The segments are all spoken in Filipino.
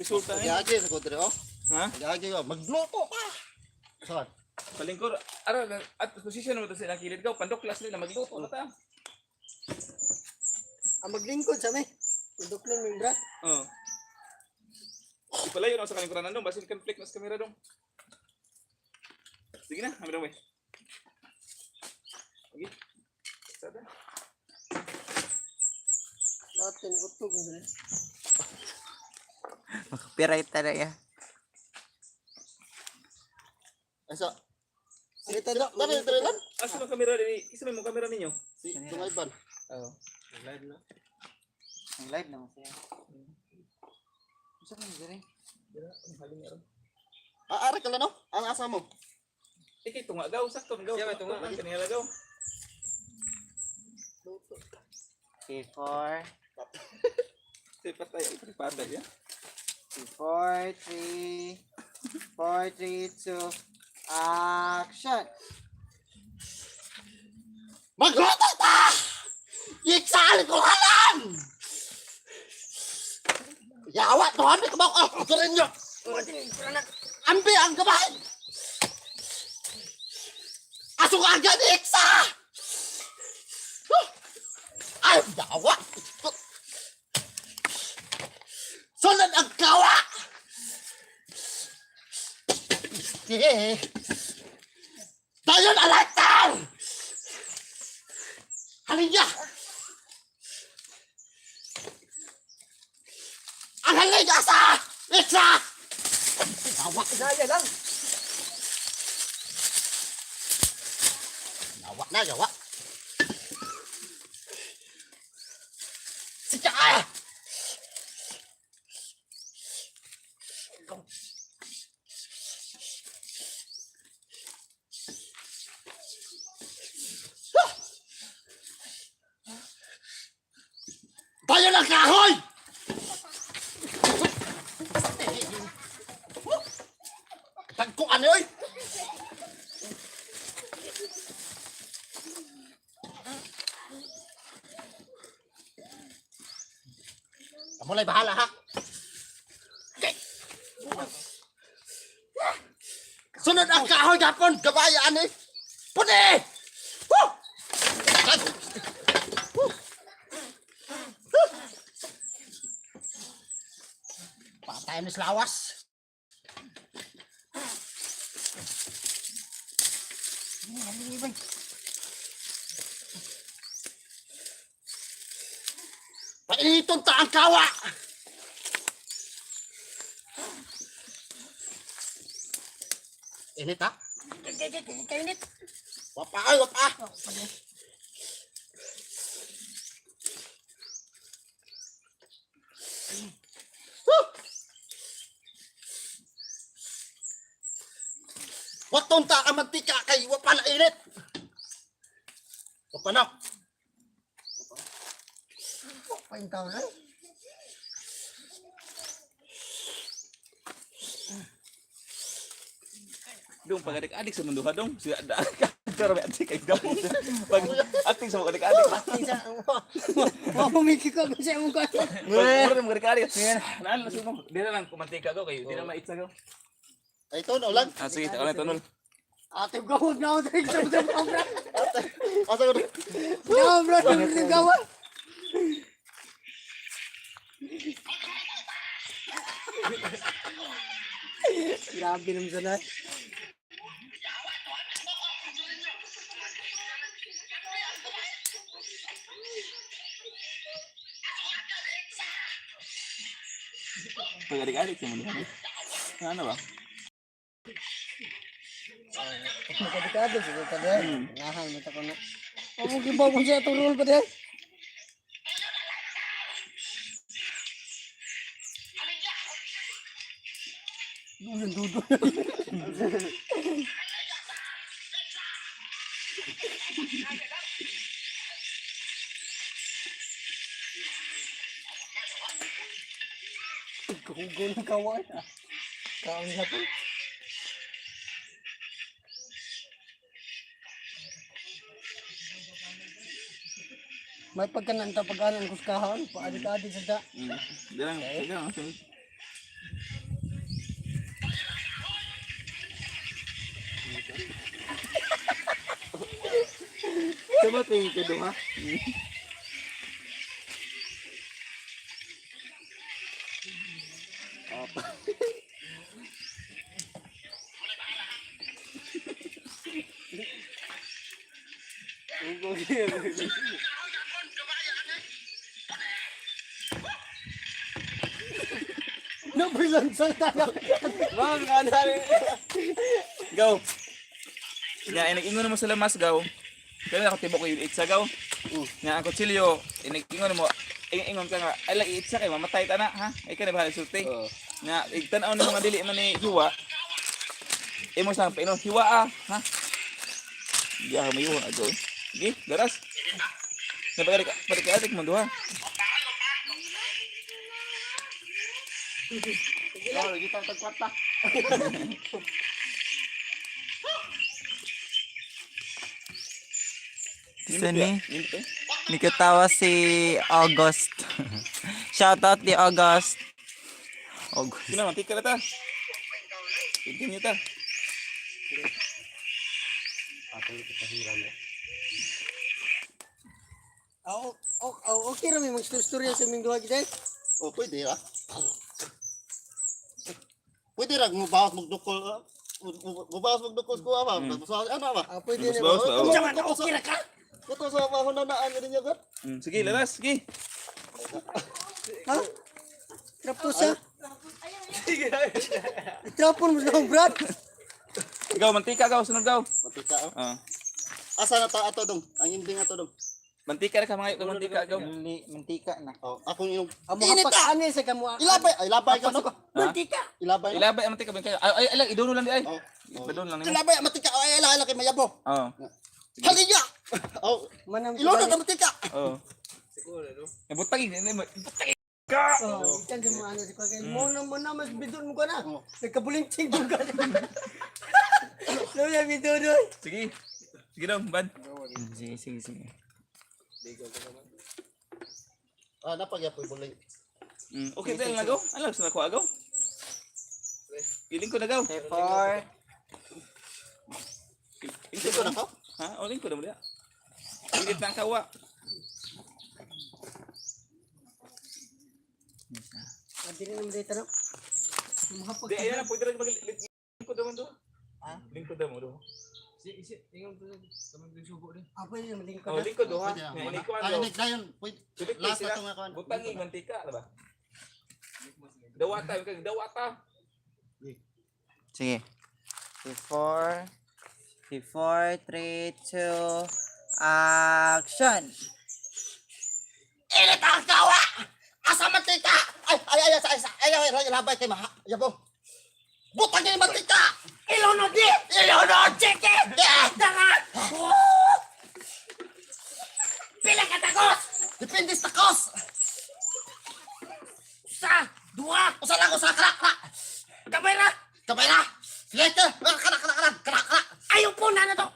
Resulta eh. Gagi sa kodre oh. Ha? Gagi oh, magluto pa. Saan? Palingkor. At posisyon mo to sa ilang kilid ka. Pandoklas nila. Magluto na ta. Ang maglingkod sa mi. Duklong mi brat. Oo. Ipalayo na sa kalingkuran nandong. Basin conflict na sa kamera dong. Sige na. Kami dong eh. Okay. Sada. Atin utog mo na. Copyright talaga. Asa? Kita dok. Tara, tara lang. Asa mo kamera din? Isa mo kamera ninyo. Si Tungayban. Oh. Live na. Ang live naman siya. Gusto mo nagdari? Ari ka lang no? Ang asa mo? Ikay tunga daw. Sakto daw. Siya ba tunga? Kanila daw. Before, Say patay. Ay patay ya. 4, 3, 4, 3, 2, action! Magluto ta! Iksali ko halang! Yawa, tuhan ka ba? Ito rin nyo! Ambi ang gabay! Asong agad ni Iksa! Ay, yawa! Sunod ang kawa! Dayon alatan! Halin niya! Ang halin niya sa Iksa! Yawa! Saya lang. Yawa na, yawa! Sige kaya! Dayon ang kahoy! Tagko ano yun? Kamu lay bahala ha? Okay. Sunod ang kahoy gapon, gabayaan eh! Puti! Woo! Patay ni lawas. Painiton ta ang kawa. Init ha? Kainit. Wapa ay, wapa. Waton ta ang mantika kay wapa na init. Wapa na. Paintaw na. Dong pag adik-adik sa mundo ha dong. Siya ada ka. Pero may adik kay daw. Pag acting sa mga adik-adik. Isa. Wa pumiki ko sa mo ko. Pag mga adik-adik. Naan lang sumo. Di na lang kumantika ko kayo. Di na maitsa ko. Ay to na ulan. Ah sige, ulit tunol. Ate gawod na ako sa obra. Asa ko. Na obra sa gawa. Grabe naman sana. Pag adik-adik sa mundo ha. Ano ba? Delikado siguro pa din. Nahan mo ta ko na. Amo gibaw ko siya turul pa din. Dudu. Gugun kawan. Kawan siapa? May pagkanan ta pagkanan kuskahan, paadik-adik sa da. Di lang. ba tingin ka doon ha? Nabilansang tayo. Bang, kanari. Gaw. Nga, inag-ingon mo sa lamas, gaw. Kaya ako tibok ko yung itsa, gaw. Nga, ang kutsilyo, inag-ingon mo, ingon ka nga, ay lang itsa kay mamatay ta na, ha? Ay ka na bahala sulti. Nga, igtanaw na mga dili man ni hiwa. Imo sa painon, hiwa ha? Hindi ako may hiwa, gaw. Sige, garas. Napagalik mo duha. Oh, kita tagkwata. Sini, nikatawa si August. Shoutout ni August. August. Sino, mantika na ta. Continue ta. Okay ra may magstorya sa ming duha gid. Oh, pwede ra. Pwede ra mubawas magdukol. Mubawas magdukol ko apa? Ano ba? Pwede na. Bawas ba? Oo. Jaman ka okay ra ka. Kuto sa mga nanaan din niya gat. Sige, lalas, sige. Ha? Trapto siya. Trapon mo lang, Brad. Ikaw, mantika, gaw. Sunod, gaw. Matika oh. Ah. Asa na ta ato dong? Ang ending ato dong. Mantika na ka, mga mantika, gaw. Mantika na. Oh, akong yung Amo hapak ani sa kamo. ilabay ka no. Mantika. Ilabay. Ilabay ang mantika. Ay, idono lang di ay. Oh. Idono lang nimo. Ilabay matika. Ay, ala kay mayabo. Oo. Haliya. Oh, Manam ilono na matika. Oo. Butang Ikan sa mga ano si Pagay. Mo na mas bidon mo ka na. Nagkabulinting doon ka. Lola bidon doon. Sige. Sige daw, bad. Sige. Ah, napagyapoy buling. Okay, tayo nga, gaw. Alam, sa nakuha, gaw. Piling ko na, gaw. For Piling ko na, gaw. Ha? O, lingko na mo diya. Pilit na ang kawa. Dili na mo dito no. Di, ayan na, pwede rin lingko naman doon. Ha? Lingko naman doon. Pwede na maling Oh, lingko doon, ha? Pwede na. Nga, inikuan Ay, daw. next dayon. Pwede. Last na to nga kuan. Butangi, mantika, diba? Dawata, yung dawata. sige. Before 3, 2, action. Init ang kawa! Asa matika! Ay, labay kay maha. Yabo. Butang yung matika! Ilunod di! Ilunod! Sige! Tara! Pila ka takos! Depende sa takos! Usa! Dua! Usa lang! Krak! Kamay na! Sige! Krak! Ayaw po na to!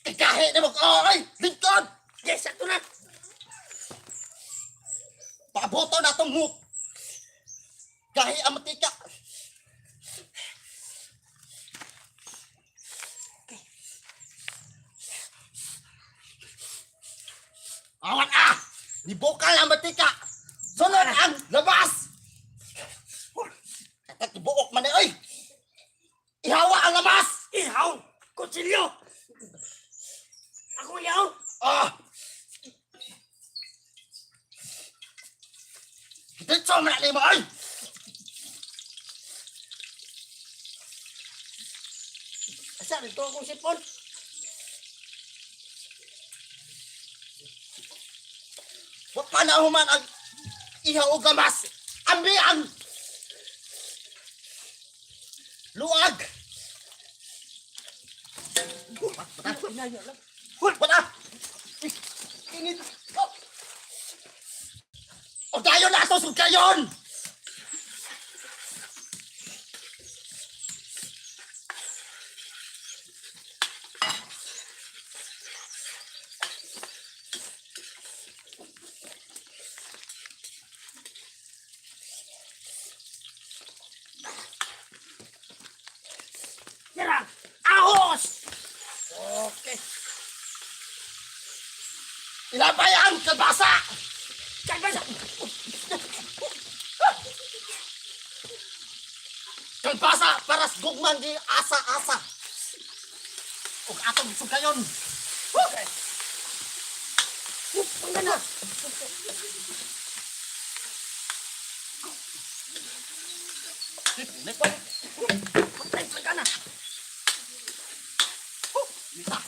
Ikahe na mo! Ay! Lingkod! Yes, ito na! Paboto na itong hook! Gahi ang matika! Awan Nibukal ang matika! Sunod ang labas! Katibuok man oy! Ihawa ang labas! Ihaw! Kutsilyo! Ako ihaw! Dito mo na lima oy! Asa dito akong sipon. Wa pa na human ang ihaw o gamas! Ambiang! Luag! Bata! Init! O dayon na ito! Sugkayon! Tira! Ahos! Okay. Labayan! Kalbasa! Kalbasa! Kalbasa! Paras gugman di asa-asa! Ug atong sugayon! Okay! Ang ganda! Lipat! Patay sa gana! Lisa!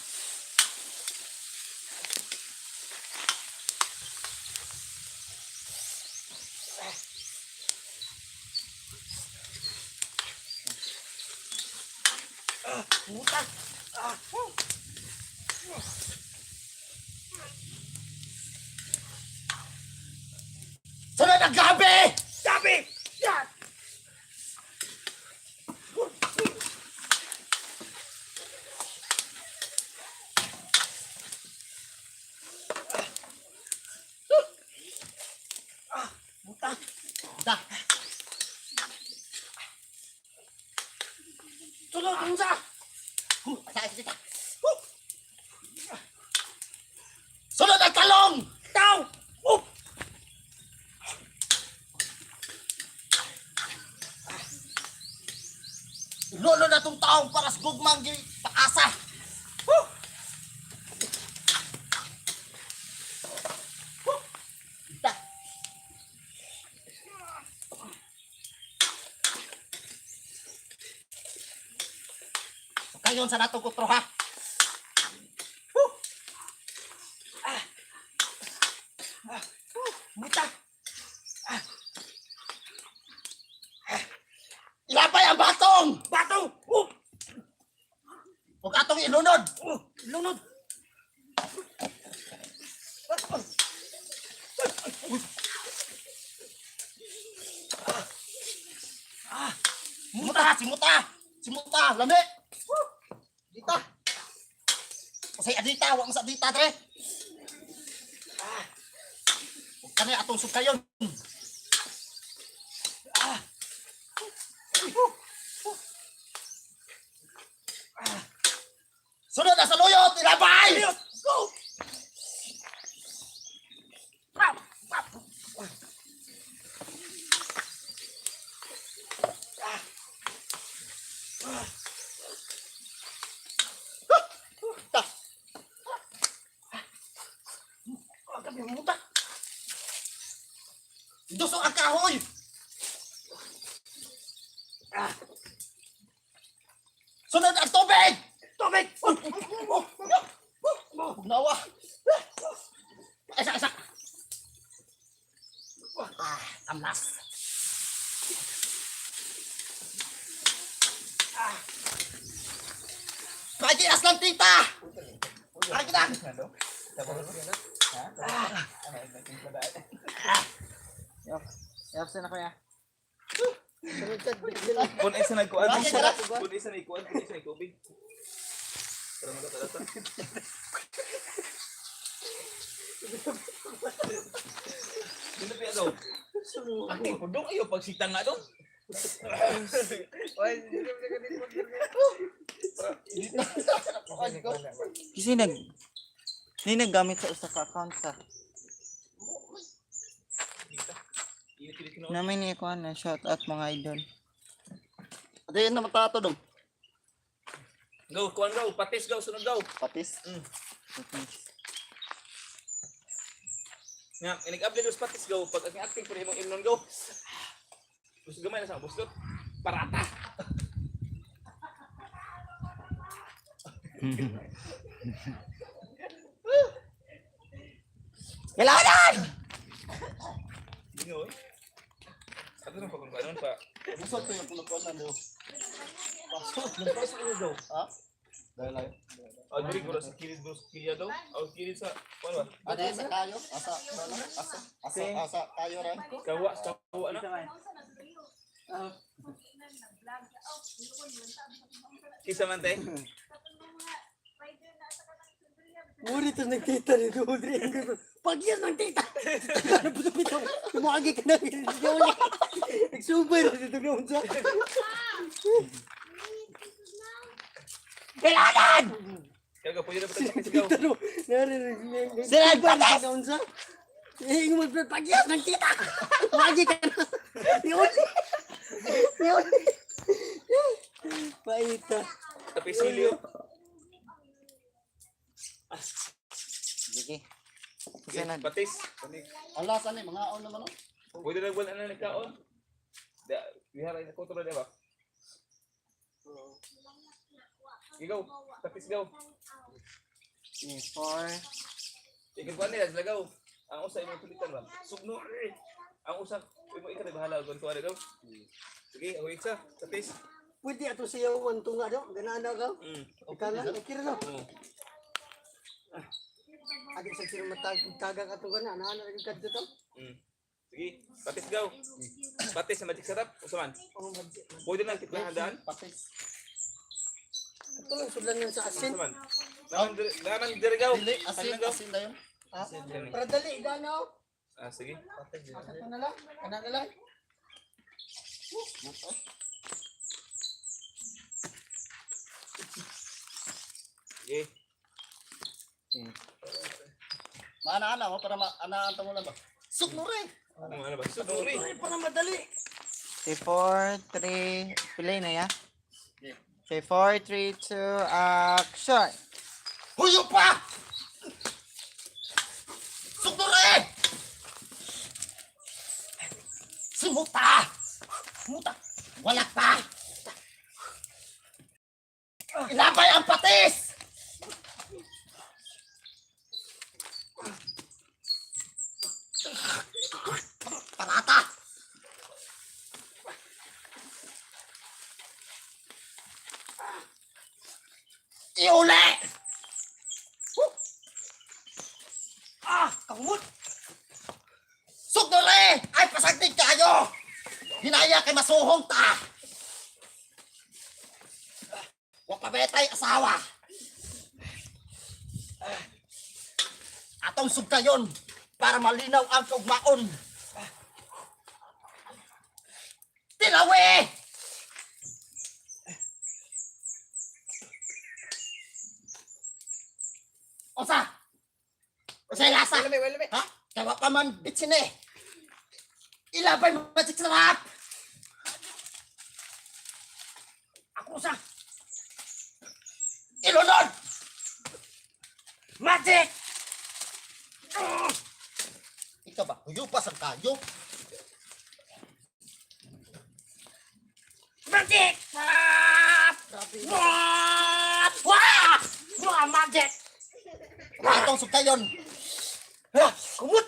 Puta! Sunod ang gabi! Gabi! Yan! Puta! Puta! Sunod ang sa! Sunod ang talong! Tao! Lolo na itong taong paras gugmang di paasa! Ita! Kayon sa natong kutro ha! Buta! Ilapay ang batong! Batong! Huwag atong ilunod! Ilunod! Simuta! Simuta! Simuta! Lami! Dita! Kasi adita! Huwag mo sa adita, tre! Huwag ka na atong sukayon! Sunod na sa luyot! Ilabay! Go! Dusok ang kahoy! Sunod ang tubig! Tubig! Nawa! Isa! Tamlas! Makikinas ng tita! Makikinas! Yapsa na kuya. Kung isa nagkuan, Bakit sarap? kung isa nagkuan, kung isa nagkubig. Para magkatalata. Dito pa daw. Ate, kudong ayo pagsita nga daw. Kasi naggamit sa usa ka account sa. Namin ni ko na shout out mga idol. Ate, yun naman tato dong. Go, kuan go, patis go, sunod go. Patis. Nga, inig-update sa patis go, pag ang acting pwede mong imnon go. Gusto gamay na sa bustot. Parata. Kailangan! Dino eh. Ato nang pagkumpanon pa. Busot ko yung pulupuan na mo. Pasok, pasok mo daw. Ha? Dahil lang. Oh, diri ko sa kilid do kilya daw. Oh, kilid sa kuan ba? Ano sa kayo? Asa kayo rin. Kawa na. Kisa man tay. Uri to nagtita ni Dudri. Pag yan ng tita. Ano po ito? Kumagi ka na. Nagsubay na dito noon sa. Kailangan! Kaya pwede na ba tayo sigaw? Pero, Sila, nagsubar patas! ka unsa. Eh, yung magpagyas ng tita. Wagi ka na. Yun. Yun. Paita. Tapi silyo. Sige. Kasi na. Patis. Panig. Ang lasa ni mga on naman. Pwede na wala na nagkaon. Da, bihara na kontrol na ba? Ikaw, tapis gaw. 4. Ikaw ba nila, lagaw. Ang usa imong tulitan ba? Sugno. Ang usa imo ikaw bahala gon ko gaw. Sige, ako isa, tapis. Pwede ato siya ang tunga daw. Ganaan ka. Ika na. Kira no. Adi sa sino matagag ato ka na. Ano rin ka dito? Sige, patis gaw. Patis na magic sarap, usaman. Pwede na kitna handaan. Patis. Ito lang sudlan yan sa asin. Usaman. Naman dire gaw. Dili, Asin asin, gaw. asin na yun. Ha? Para dali, gano. Sige. Ito na lang. Kana na lang. Sige. Maana-ana mo para maanaan mo lang ba? Sugno rin. Ano ba? Suguri. Para madali. 4, 3. Pilay na ya. Okay, 4, 3, 2, action! Huyo pa! Sugno rin! Simuta! Muta! Wala pa! Ilabay ang patis! Parata! Iuli! Kamut! Sugdore! Ay, pasagdig kayo! Hinaya kay masuhong ta! Huwag pabetay asawa! Atong sugdayon para malinaw ang kaugmaon! Tilawi! Osa! Osa'y lasa! Ha? Kawa pa man bitsin eh! Ilabay mo magic sarap! Ako sa! Ilunod! Magic! Ikaw ba? Huyo pa sa kayo? Magic! Wah! Wah! Wah! Magic! Atong sugtayon! Kumut!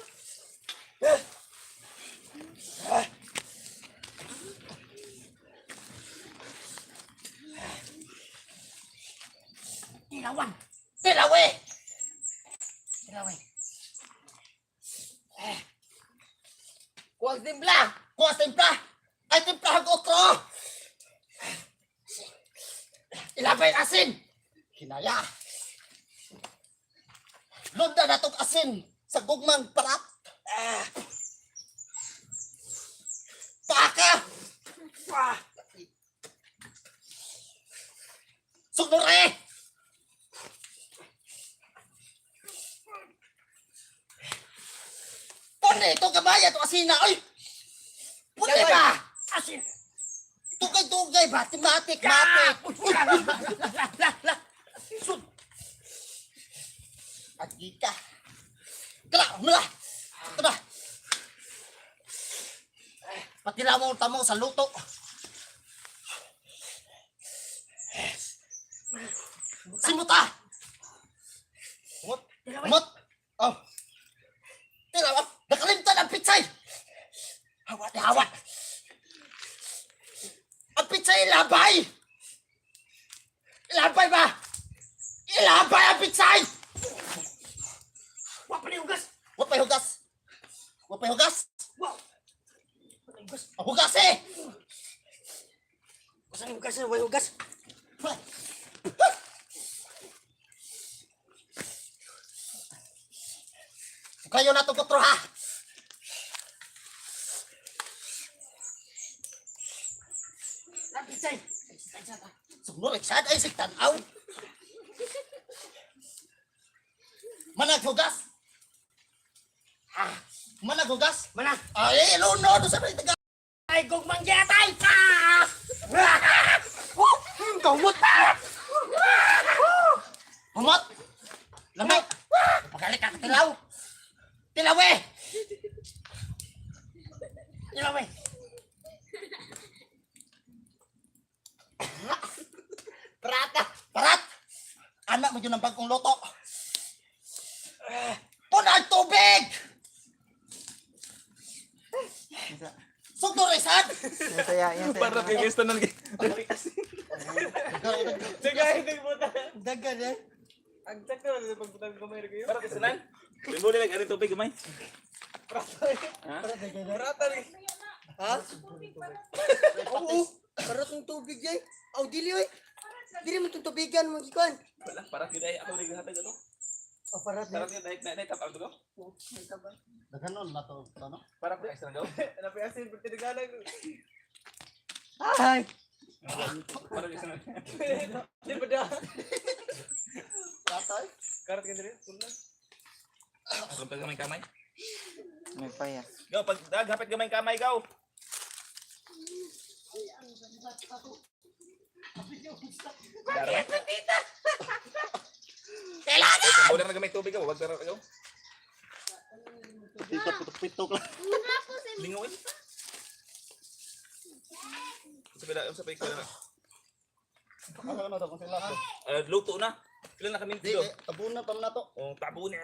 Tilawan! Tilawi! Tilawi! Kuwag timpla! Kuwag timpla! Ay timpla ang otro! Ilabay ang asin! Hinaya! Lunda na itong asin sa gugmang parat! Paka! Sugnore! Pone, ito kabaya, ito asina, ay! Pone ba? Asin! Tugay-tugay ba? Matik! Sun! Agita! Kala, mula! Ito na! Patilaw tamo sa luto! Simuta! Umot! Umot! Oh! Tilaw! Nakalimtan ang pitsay! Hawat! Hawat! Ang pitsay ilabay! Ilabay ba? Ilabay ang pitsay! Huwag pa na hugas! Huwag pa hugas! Huwag pa hugas! Ang hugas eh! Kusang hugas na, way hugas. Kayo na itong kutro ha! Lapit say. Sumunod, sad ay sigtanaw! Managhugas. Managhugas. Mana? Ay, luno do sa may taga. Ay, gugmang jatay! Kamot! Humot. Lamay. Pagalik ka tilaw. Tilaw eh. Tilaw eh. Prata! Parat. Anak mo yun ang bagong loto. Punang tubig. Sugdurisan. Yan saya, yan saya. Para kay guys tanan kay. Dagan eh. Ang sakto na pagbutang kamay ko yun. Para kay sanan. Bimbo nila ari tubig gamay. Prata ni. Ha? Oo. Parot ng tubig jay. Aw dili oy. Dili mo itong tubigan mo gikuan. Wala para gyud ay ako naghatag ato. O parot Para na. gyud ay tapal to. Daganon na to, no? Para kay sa gaw. Napiasin pati nagalag. Ay. Para kay sanan. Di ba da? Tatay. Karat ka diri. Kunan. Kung pag gamay kamay. May paya. Gaw pag hapit gamay kamay gaw. Dara. Kailangan. Wala na gamay tubig gaw, wag dara gaw. Dito pitok-pitok lang. Lingoy. Sa pila na. Ano na to kung sila to? Luto na. Pila na kami Di, dito. tabunan pa man na to. Oh, tabo ni.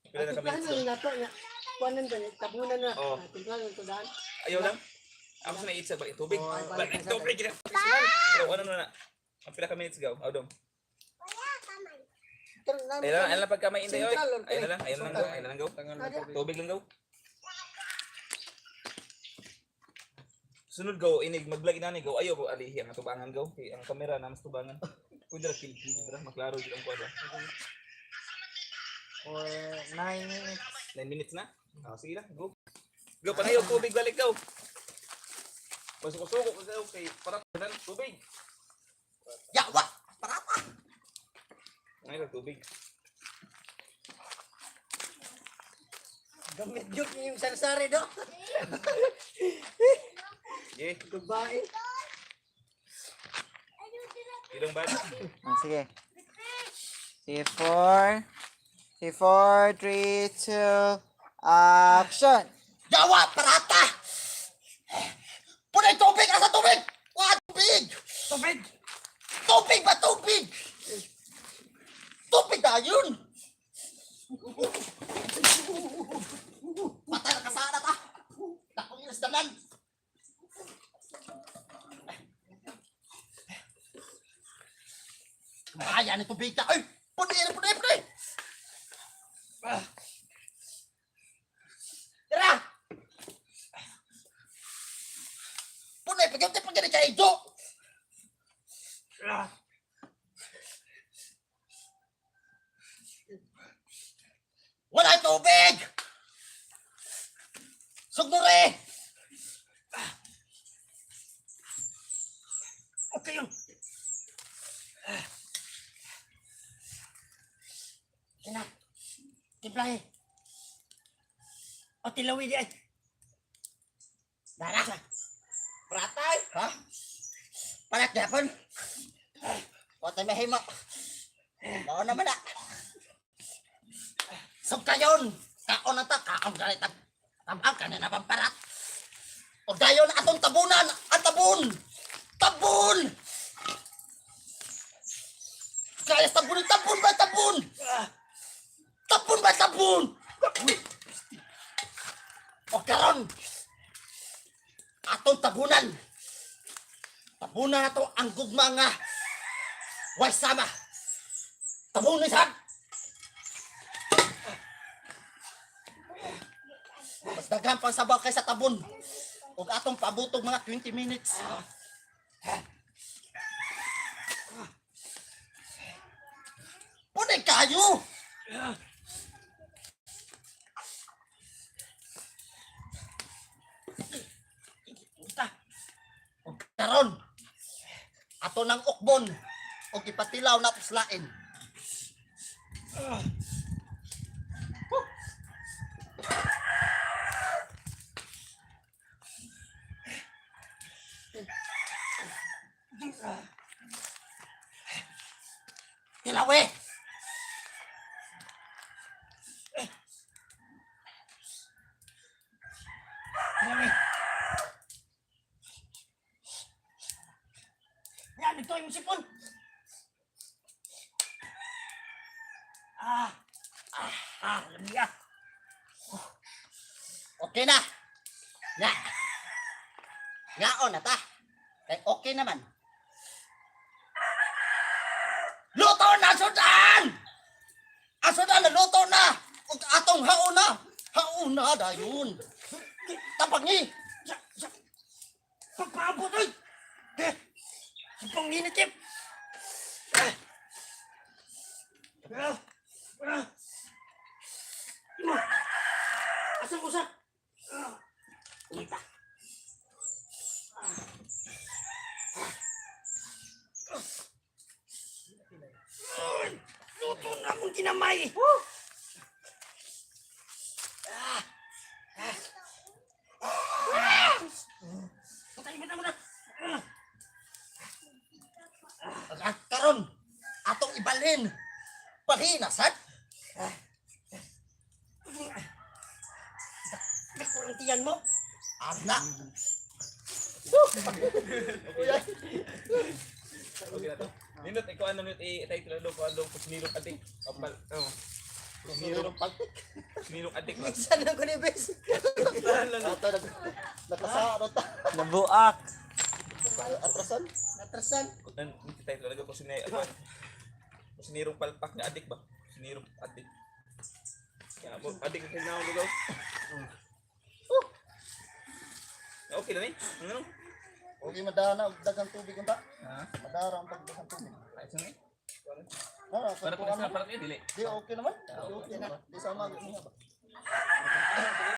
Pila na kami Timplahan dito. na nato nya. Kuanan ba ni tabunan na. Oo. Timplahan to daan. Ayaw lang. Ako sa naitsa balik tubig. Oh, Balik balik tubig. Pero ano na. Ang pila ka minutes gaw. Aw dong. Pero na. Ayun lang pag kamay inday oy. Central, Ayun na lang, ayun lang gaw, ayun na lang gaw. Ada. Tubig lang gaw. Sunod gaw, inig mag-vlog inani gaw. Ayaw ko alihi ang tubangan gaw. Kay ang kamera na mas tubangan. Kundi ra kill dra maklaro jud ang kuadra. For 9 minutes. 9 minutes na. Ah, sige lang, go. Go panayo tubig balik gaw. Pasok-pasok ko gaw kay para dan tubig. Yawa. Parata. Ngayon tubig. Gamit jud ni yung sarsari do. Yeah, Babae. ilong ba? Sige. Sige, 4. Sige, 4, 3, 2, action! Yawa. Parata. Punay tubig. Asa tubig? Wah, tubig. Tubig. Tubig ba tubig? Tubig na yun. Patay na kasana ta. Takong ilas danan. Kaya ni tubig na. Ay, punay. Tara. Punay, pagkakit pa gani kayo do. Wala tubig! Sugdure! Okay yun. Kina. Timplahe. O tilawi di ay. Dara. Pratay. Ha? Parat yapon. Patay mahimo. Doon naman na. Sub kayon. Kaon na ta. Kaon galit. Tamang ka na pamparat. O dayon atong tabunan. Ang tabun. Tabun. Kaya tabun. Tabun ba tabun? Tabun ba tabun? O karon. Atong tabunan. Tabunan na to ang gugma nga. Way sama. Tabunan sad. Mas daghan pang sabaw kaysa tabon. Ug atong pabutog mga 20 minutes. Punay kayo. Ug karon ato nang ukbon ug ipatilaw na puslain. Hilawe! Hilawe! Yan, ito yung sipon! Lamig ah. Okay na. Nga. Ngaon na ta. Kay okay naman. Luto na, Sudan! Sudan na, luto na! Ug atong haon na! Haon na, dayon! Tapangi! Pagpaabot, oy! Panginit, Chip! Asal ko sa? Kita. Luto na akong kinamay. Patay mo na. Karon, atong ibalhin. Pahinasan. Nakurang tiyan mo. Anak. Okay na to. Nindot, ikaw ano nindot, i-title do ko ano, Pusnilong Adik. Kapal, oh. Pusnilong Adik ba? Saan ako ni Bes? Nakasa, ta. Nabuak. Atrasan? Atrasan? Kutan, title lagi Pusnirong Palpak na Adik ba? Pusnirong Adik. Kaya mo, Adik na kailangan lugaw. Okay na ni? Ano? Okay, madana, dagang tubig unta. Ha? Madara ang pagdagang tubig. Ay, saan eh? Para Para pa sa para dili. Di okay naman. Okay na. Di sama.